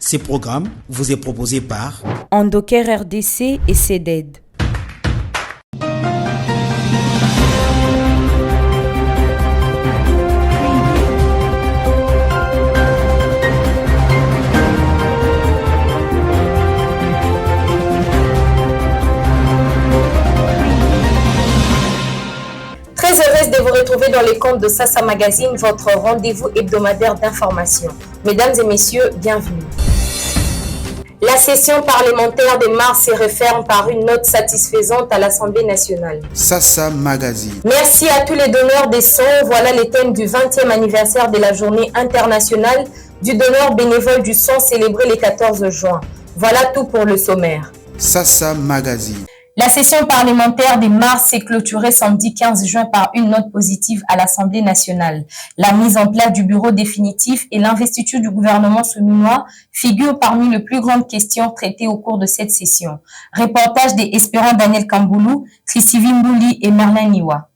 Ce programme vous est proposé par Endoker RDC et CEDED. Très heureuse de vous retrouver dans les comptes de Sassa Magazine, votre rendez-vous hebdomadaire d'information. Mesdames et messieurs, bienvenue. La session parlementaire de mars se referme par une note satisfaisante à l'Assemblée nationale. Sassa Magazine. Merci à tous les donneurs des sons. Voilà les thèmes du 20e anniversaire de la journée internationale du donneur bénévole du son célébré le 14 juin. Voilà tout pour le sommaire. Sassa Magazine. La session parlementaire de mars s'est clôturée samedi 15 juin par une note positive à l'Assemblée nationale. La mise en place du bureau définitif et l'investiture du gouvernement souminois figurent parmi les plus grandes questions traitées au cours de cette session. Reportage des Espérants Daniel Kamboulou, Christivie Mbouli et Merlin Niwa.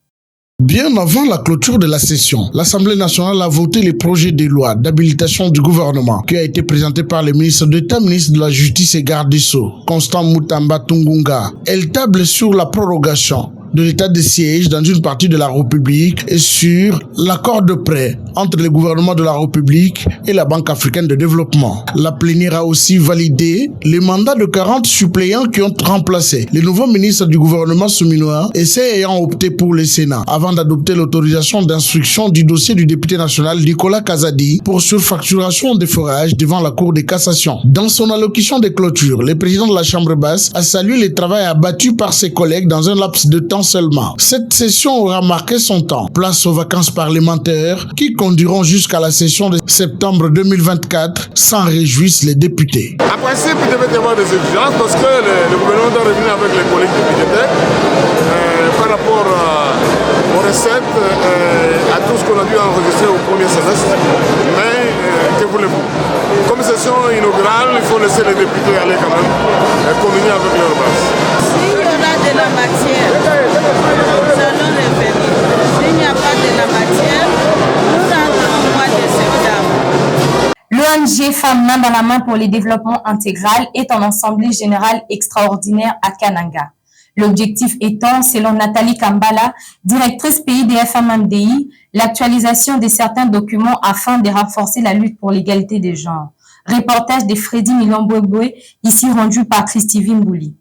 Bien avant la clôture de la session, l'Assemblée nationale a voté les projets de loi d'habilitation du gouvernement qui a été présenté par le ministre d'État, ministre de la Justice et garde des Sceaux, Constant Mutamba Tungunga. Elle table sur la prorogation de l'état de siège dans une partie de la République et sur l'accord de prêt entre le gouvernement de la République et la Banque africaine de développement. La plénière a aussi validé les mandats de 40 suppléants qui ont remplacé les nouveaux ministres du gouvernement souminois et ceux ayant opté pour le Sénat avant d'adopter l'autorisation d'instruction du dossier du député national Nicolas Kazadi pour surfacturation des forages devant la Cour de cassation. Dans son allocution de clôture, le président de la Chambre basse a salué le travail abattu par ses collègues dans un laps de temps seulement. Cette session aura marqué son temps. Place aux vacances parlementaires qui conduiront jusqu'à la session de septembre 2024, s'en réjouissent les députés. En principe, il devait y avoir des exigences parce que le gouvernement doit revenir avec les collectifs budgétaires par rapport aux recettes à tout ce qu'on a dû enregistrer au premier semestre. Mais que voulez-vous? Comme session inaugurale, il faut laisser les députés aller quand même communier avec leur base. S'il y aura de la matière, nous allons revenir. S'il n'y a pas de la matière, nous rentrons au mois de septembre. L'ONG Femmes main dans la main pour le développement intégral est en assemblée générale extraordinaire à Kananga. L'objectif étant, selon Nathalie Kambala, directrice pays des FMMDI, l'actualisation de certains documents afin de renforcer la lutte pour l'égalité des genres. Reportage de Freddy Milambouéboué, ici rendu par Christivie Mbouli.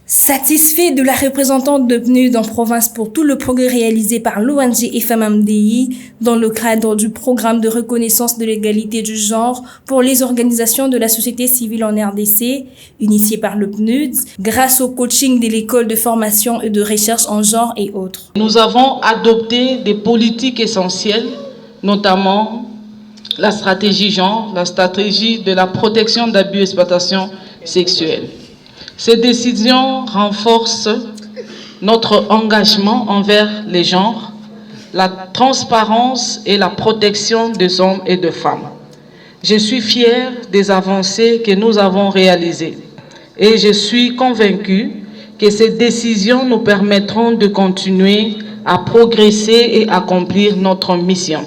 Satisfait de la représentante de PNUD en province pour tout le progrès réalisé par l'ONG FMMDI dans le cadre du programme de reconnaissance de l'égalité du genre pour les organisations de la société civile en RDC, initié par le PNUD, grâce au coaching de l'école de formation et de recherche en genre et autres. Nous avons adopté des politiques essentielles, notamment la stratégie genre, la stratégie de la protection d'abus et exploitation sexuelle. Ces décisions renforcent notre engagement envers les genres, la transparence et la protection des hommes et des femmes. Je suis fière des avancées que nous avons réalisées et je suis convaincue que ces décisions nous permettront de continuer à progresser et accomplir notre mission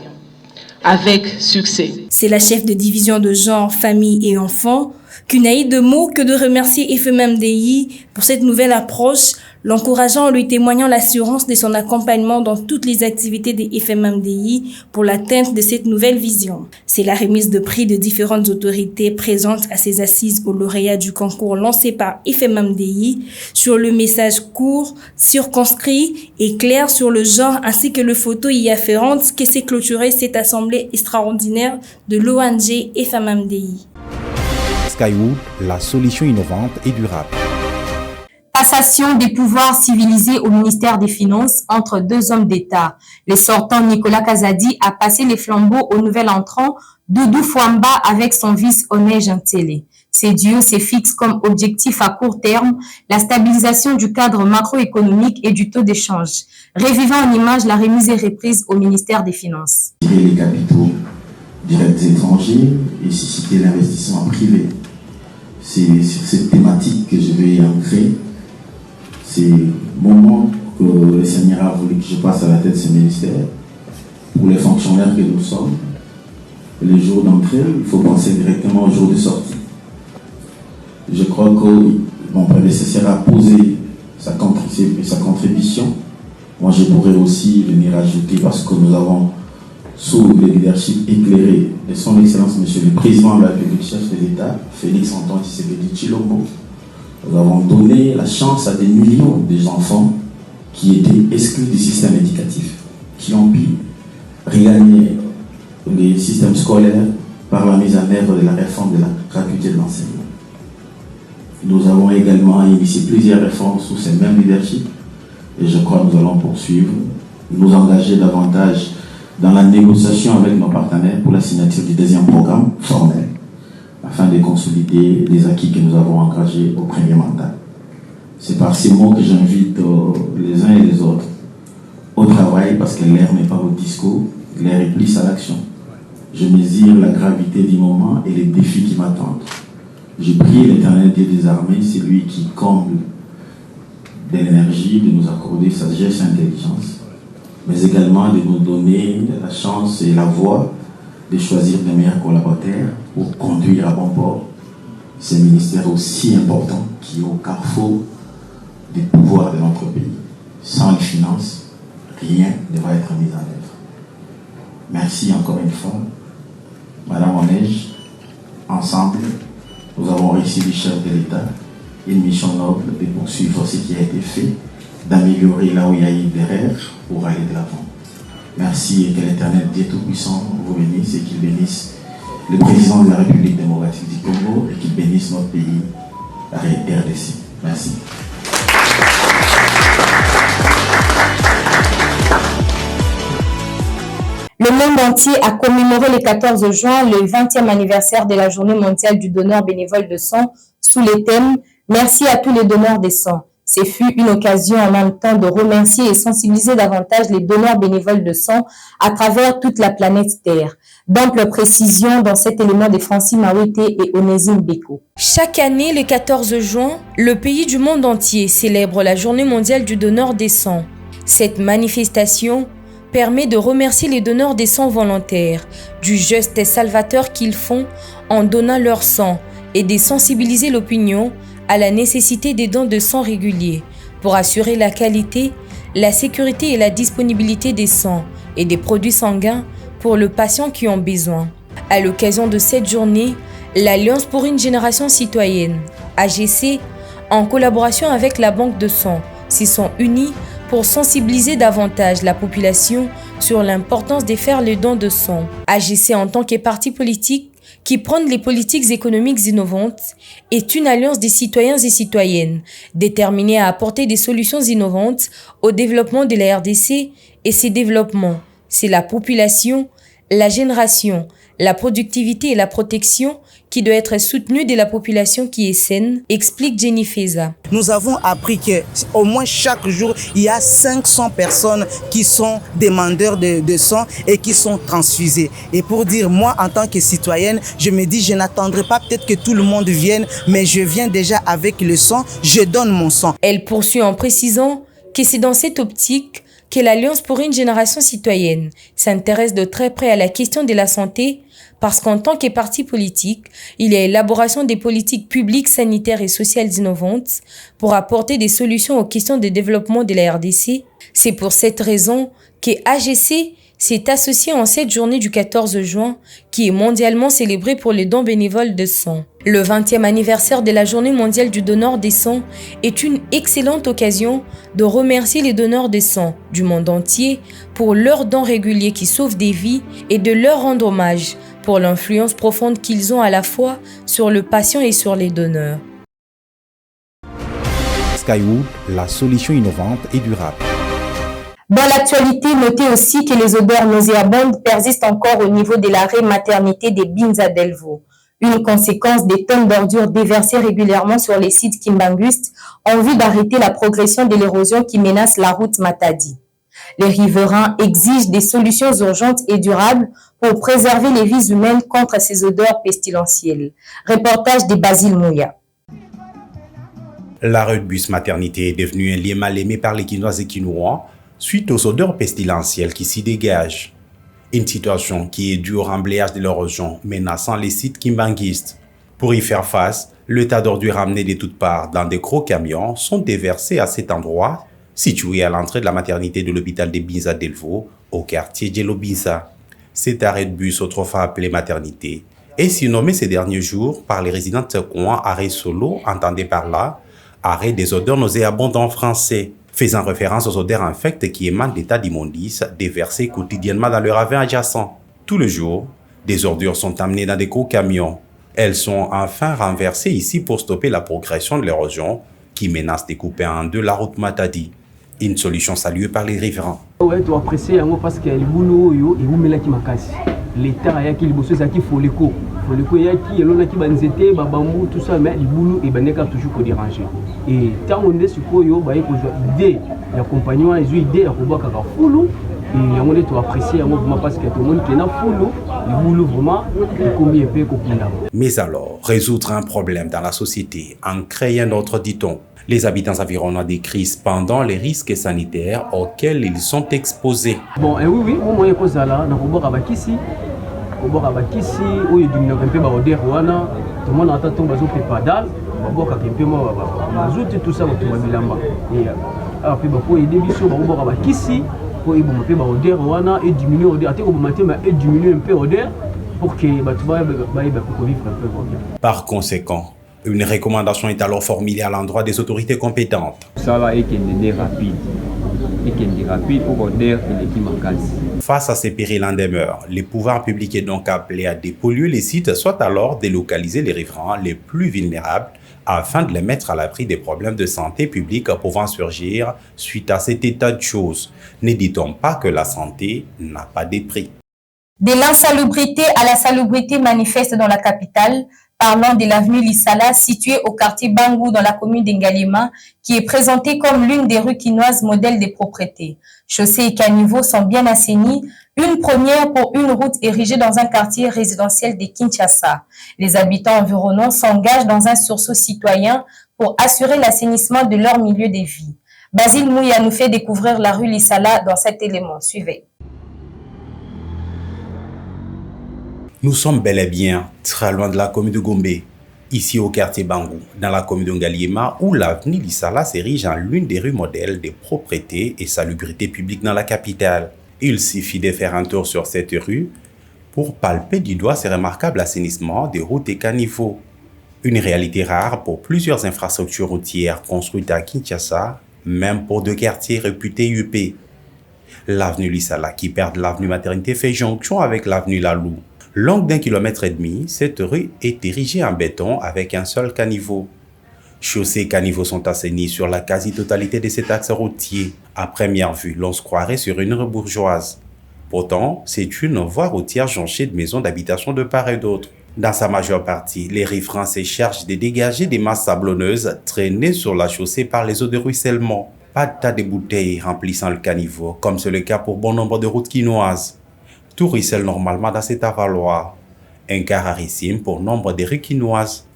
avec succès. C'est la chef de division de genre, famille et enfants, Kunaï de mots que de remercier FMMDI pour cette nouvelle approche, l'encourageant en lui témoignant l'assurance de son accompagnement dans toutes les activités des FMMDI pour l'atteinte de cette nouvelle vision. C'est la remise de prix de différentes autorités présentes à ces assises aux lauréats du concours lancé par FMMDI sur le message court, circonscrit et clair sur le genre ainsi que le photo y afférente que s'est clôturée cette assemblée extraordinaire de l'ONG FMMDI. Skywood, la solution innovante et durable. Passation des pouvoirs civilisés au ministère des Finances entre deux hommes d'État. Le sortant Nicolas Kazadi a passé les flambeaux au nouvel entrant Doudou Fouamba avec son vice Onej Ntele. Ces duos se fixent comme objectif à court terme la stabilisation du cadre macroéconomique et du taux d'échange, revivant en image la remise et reprise au ministère des Finances. Les capitaux directs étrangers et susciter l'investissement privé. C'est sur cette thématique que je vais ancrer. C'est le moment que le Seigneur a voulu que je passe à la tête de ce ministère. Pour les fonctionnaires que nous sommes, le jour d'entrée, il faut penser directement au jour de sortie. Je crois que mon prédécesseur a posé sa contribution. Moi, je pourrais aussi venir ajouter parce que nous avons, sous le leadership éclairé de son Excellence, Monsieur le Président de la République, chef de l'État, Félix Antoine Tshisekedi Tshilombo, nous avons donné la chance à des millions d'enfants qui étaient exclus du système éducatif, qui ont pu regagner les systèmes scolaires par la mise en œuvre de la réforme de la gratuité de l'enseignement. Nous avons également initié plusieurs réformes sous ces mêmes leaderships et je crois que nous allons poursuivre, nous engager davantage dans la négociation avec nos partenaires pour la signature du deuxième programme formel afin de consolider les acquis que nous avons engagés au premier mandat. C'est par ces mots que j'invite les uns et les autres au travail parce que l'air n'est pas au discours, l'air est plus à l'action. Je mesure la gravité du moment et les défis qui m'attendent. Je prie l'Éternel Dieu des armées, c'est lui qui comble de l'énergie, de nous accorder sagesse et intelligence, mais également de nous donner la chance et la voie de choisir de meilleurs collaborateurs pour conduire à bon port ces ministères aussi importants qui sont au carrefour des pouvoirs de notre pays. Sans les finances, rien ne va être mis en œuvre. Merci encore une fois. Madame Onège, ensemble, nous avons réussi du chef de l'État une mission noble de poursuivre ce qui a été fait, d'améliorer là où il y a eu des erreurs pour aller de l'avant. Merci et que l'Éternel Dieu Tout-Puissant vous bénisse et qu'il bénisse le président de la République démocratique du Congo et qu'il bénisse notre pays, la RDC. Merci. Le monde entier a commémoré le 14 juin le 20e anniversaire de la Journée mondiale du donneur bénévole de sang sous le thème « Merci à tous les donneurs de sang ». Ce fut une occasion en même temps de remercier et sensibiliser davantage les donneurs bénévoles de sang à travers toute la planète Terre. D'amples précisions dans cet élément de Francine Mawete et Onésime Beko. Chaque année, le 14 juin, le pays du monde entier célèbre la Journée mondiale du donneur des sangs. Cette manifestation permet de remercier les donneurs des sangs volontaires du geste salvateur qu'ils font en donnant leur sang et de sensibiliser l'opinion à la nécessité des dons de sang réguliers pour assurer la qualité, la sécurité et la disponibilité des sangs et des produits sanguins pour les patients qui ont besoin. À l'occasion de cette journée, l'Alliance pour une génération citoyenne, AGC, en collaboration avec la Banque de sang, s'y sont unis pour sensibiliser davantage la population sur l'importance de faire le don de sang. AGC en tant que parti politique qui prône les politiques économiques innovantes est une alliance des citoyens et citoyennes déterminée à apporter des solutions innovantes au développement de la RDC et ses développements. C'est la population, la génération, la productivité et la protection qui doit être soutenue de la population qui est saine, explique Jenny Feza. Nous avons appris qu'au moins chaque jour, il y a 500 personnes qui sont demandeurs de sang et qui sont transfusées. Et pour dire, moi, en tant que citoyenne, je me dis, je n'attendrai pas peut-être que tout le monde vienne, mais je viens déjà avec le sang, je donne mon sang. Elle poursuit en précisant que c'est dans cette optique que l'Alliance pour une génération citoyenne s'intéresse de très près à la question de la santé parce qu'en tant que parti politique, il y a l'élaboration des politiques publiques, sanitaires et sociales innovantes pour apporter des solutions aux questions de développement de la RDC. C'est pour cette raison que AGC s'est associé en cette journée du 14 juin qui est mondialement célébrée pour les dons bénévoles de sang. Le 20e anniversaire de la Journée mondiale du donneur des sangs est une excellente occasion de remercier les donneurs de sang du monde entier pour leurs dons réguliers qui sauvent des vies et de leur rendre hommage pour l'influence profonde qu'ils ont à la fois sur le patient et sur les donneurs. Skywood, la solution innovante et durable. Dans l'actualité, notez aussi que les odeurs nauséabondes persistent encore au niveau de l'arrêt maternité des Binza Delvaux. Une conséquence des tonnes d'ordures déversées régulièrement sur les sites Kimbanguiste en vue d'arrêter la progression de l'érosion qui menace la route Matadi. Les riverains exigent des solutions urgentes et durables pour préserver les vies humaines contre ces odeurs pestilentielles. Reportage de Basile Mouya. L'arrêt de bus maternité est devenu un lieu mal aimé par les Quinois et Quinois suite aux odeurs pestilentielles qui s'y dégagent. Une situation qui est due au remblayage de l'érosion menaçant les sites kimbanguistes. Pour y faire face, le tas d'ordures ramenées de toutes parts dans des gros camions sont déversés à cet endroit, situé à l'entrée de la maternité de l'hôpital de Binza Delvaux, au quartier Djelobinza. Cet arrêt de bus, autrefois appelé maternité, est surnommé ces derniers jours par les résidents de Sekouan arrêt solo, entendez par là, arrêt des odeurs nauséabondes en français, faisant référence aux odeurs infectes qui émanent d'états d'immondices déversés quotidiennement dans le ravin adjacent. Tout le jour, des ordures sont amenées dans des gros camions. Elles sont enfin renversées ici pour stopper la progression de l'érosion qui menace de couper en deux la route Matadi. Une solution saluée par les riverains. Ouais, tu apprécies parce que le boulot et où met la qui makasi. L'État a qui le bosseux ça qui faut l'écho. Faut l'écho y a qui l'on a qui banzete, babamou tout ça mais le boulot et baneka toujours ko déranger. Et tant on est sur quoi yo ba ko idée l'accompagnement les idées à ko ka fulu et on est tu apprécier parce que tout le monde qui na fulu le boulot vraiment combien peu ko kunda. Mais alors, résoudre un problème dans la société en créant un autre, dit-on. Les habitants environnants décrivent pendant les risques sanitaires auxquels ils sont exposés. Bon, oui, au moins que ça là, on va bakisi, où il dit un peu baoder wana, tout le monde entend tomber sur les pédales, on va un peu mazout tout ça autour de l'amba. Et après beaucoup il dit on va bakisi, pour il un peu baoder wana et diminuer odeur, attends on va mettre et diminuer un peu odeur pour que tu vas vivre un peu bien. Par conséquent, une recommandation est alors formulée à l'endroit des autorités compétentes. Ça va être rapide. Face à ces périls en demeure, les pouvoirs publics est donc appelés à dépolluer les sites, soit alors délocaliser les riverains les plus vulnérables afin de les mettre à l'abri des problèmes de santé publique pouvant surgir suite à cet état de choses. Ne dit-on pas que la santé n'a pas de prix? De l'insalubrité à la salubrité manifeste dans la capitale, parlant de l'avenue Lissala, située au quartier Bangou dans la commune d'Ngalema, qui est présentée comme l'une des rues quinoises modèles des propriétés. Chaussées et caniveaux sont bien assainis, une première pour une route érigée dans un quartier résidentiel de Kinshasa. Les habitants environnants s'engagent dans un sursaut citoyen pour assurer l'assainissement de leur milieu de vie. Basile Mouya nous fait découvrir la rue Lissala dans cet élément. Suivez. Nous sommes bel et bien très loin de la commune de Gombe, ici au quartier Bangou, dans la commune de Ngaliema, où l'avenue Lissala s'érige en l'une des rues modèles des propriétés et salubrité publique dans la capitale. Il suffit de faire un tour sur cette rue pour palper du doigt ce remarquable assainissement des routes et caniveaux. Une réalité rare pour plusieurs infrastructures routières construites à Kinshasa, même pour deux quartiers réputés UP. L'avenue Lissala, qui perd l'avenue Maternité, fait jonction avec l'avenue Lalou. Longue d'1,5 km, cette rue est érigée en béton avec un seul caniveau. Chaussées et caniveaux sont assainis sur la quasi-totalité de cet axe routier. À première vue, l'on se croirait sur une rue bourgeoise. Pourtant, c'est une voie routière jonchée de maisons d'habitation de part et d'autre. Dans sa majeure partie, les riverains se chargent de dégager des masses sablonneuses traînées sur la chaussée par les eaux de ruissellement. Pas de tas de bouteilles remplissant le caniveau, comme c'est le cas pour bon nombre de routes quinoises. Tout ruisselle normalement dans cet avaloir. Un cas rarissime pour nombre de rues quinoises.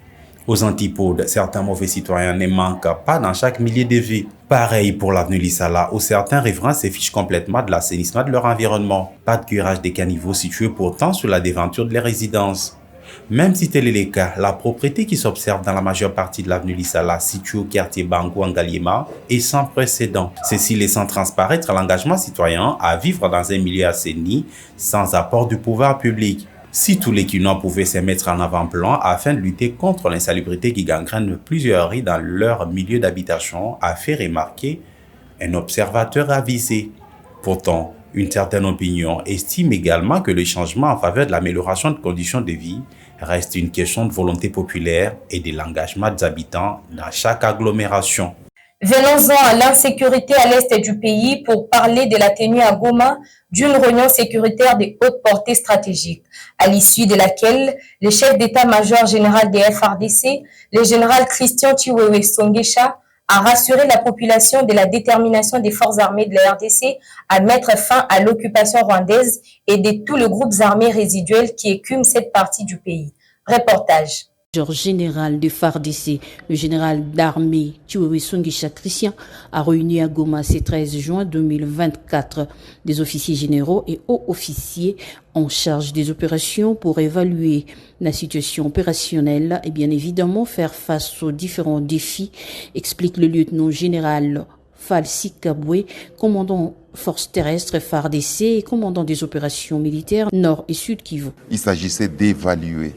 Aux antipodes, certains mauvais citoyens ne manquent pas dans chaque millier de vies. Pareil pour l'avenue Lissala, où certains riverains se fichent complètement de l'assainissement de leur environnement. Pas de curage des caniveaux situés pourtant sur la déventure de leurs résidences. Même si tel est le cas, la propriété qui s'observe dans la majeure partie de l'avenue Lissala, située au quartier Bangou Ngaliema, est sans précédent. Ceci laissant transparaître l'engagement citoyen à vivre dans un milieu assaini sans apport du pouvoir public. Si tous les Quinois pouvaient se mettre en avant-plan afin de lutter contre l'insalubrité qui gangrène plusieurs rues dans leur milieu d'habitation, a fait remarquer un observateur avisé. Pourtant, une certaine opinion estime également que le changement en faveur de l'amélioration de conditions de vie reste une question de volonté populaire et de l'engagement des habitants dans chaque agglomération. Venons-en à l'insécurité à l'est du pays pour parler de la tenue à Goma d'une réunion sécuritaire de haute portée stratégique, à l'issue de laquelle le chef d'état-major général des FARDC, le général Christian Chiwewe Songesha, a rassuré la population de la détermination des forces armées de la RDC à mettre fin à l'occupation rwandaise et de tous les groupes armés résiduels qui écument cette partie du pays. Reportage. Général de FARDC, le général d'armée Chiwewe Songisha Christian a réuni à Goma ce 13 juin 2024 des officiers généraux et hauts officiers en charge des opérations pour évaluer la situation opérationnelle et bien évidemment faire face aux différents défis, explique le lieutenant général Falsi Kabwe, commandant forces terrestres FARDC et commandant des opérations militaires Nord et Sud Kivu. Il s'agissait d'évaluer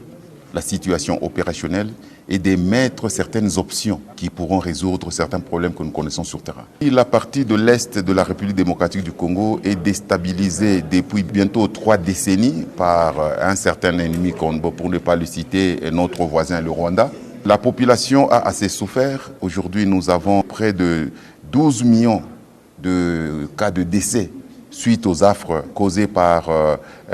la situation opérationnelle et d'émettre certaines options qui pourront résoudre certains problèmes que nous connaissons sur terrain. La partie de l'Est de la République démocratique du Congo est déstabilisée depuis bientôt 3 décennies par un certain ennemi, pour ne pas le citer, notre voisin le Rwanda. La population a assez souffert. Aujourd'hui, nous avons près de 12 millions de cas de décès suite aux affres causées par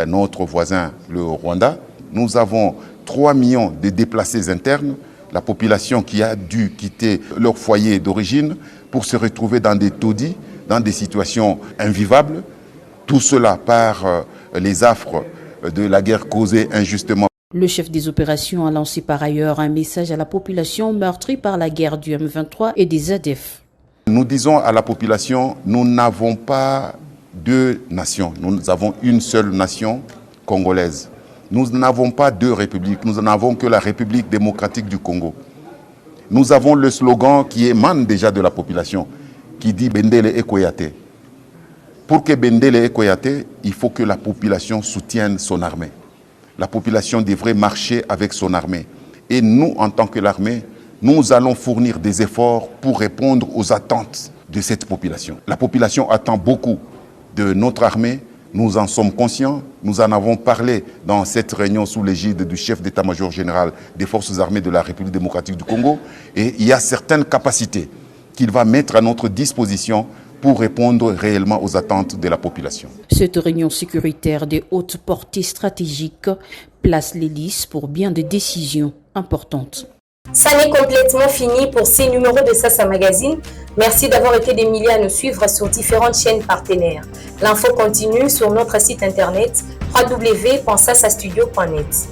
notre voisin le Rwanda. Nous avons 3 millions de déplacés internes, la population qui a dû quitter leur foyer d'origine pour se retrouver dans des taudis, dans des situations invivables. Tout cela par les affres de la guerre causée injustement. Le chef des opérations a lancé par ailleurs un message à la population meurtrie par la guerre du M23 et des ADF. Nous disons à la population, nous n'avons pas 2 nations, nous avons une seule nation congolaise. Nous n'avons pas 2 républiques, nous n'avons que la République démocratique du Congo. Nous avons le slogan qui émane déjà de la population, qui dit Bendele Ekoyate. Pour que Bendele Ekoyate, il faut que la population soutienne son armée. La population devrait marcher avec son armée. Et nous, en tant que l'armée, nous allons fournir des efforts pour répondre aux attentes de cette population. La population attend beaucoup de notre armée. Nous en sommes conscients, nous en avons parlé dans cette réunion sous l'égide du chef d'état-major général des forces armées de la République démocratique du Congo, et il y a certaines capacités qu'il va mettre à notre disposition pour répondre réellement aux attentes de la population. Cette réunion sécuritaire de haute portée stratégique place l'hélice pour bien des décisions importantes. Ça n'est complètement fini pour ces numéros de Sasa Magazine. Merci d'avoir été des milliers à nous suivre sur différentes chaînes partenaires. L'info continue sur notre site internet www.sasastudio.net.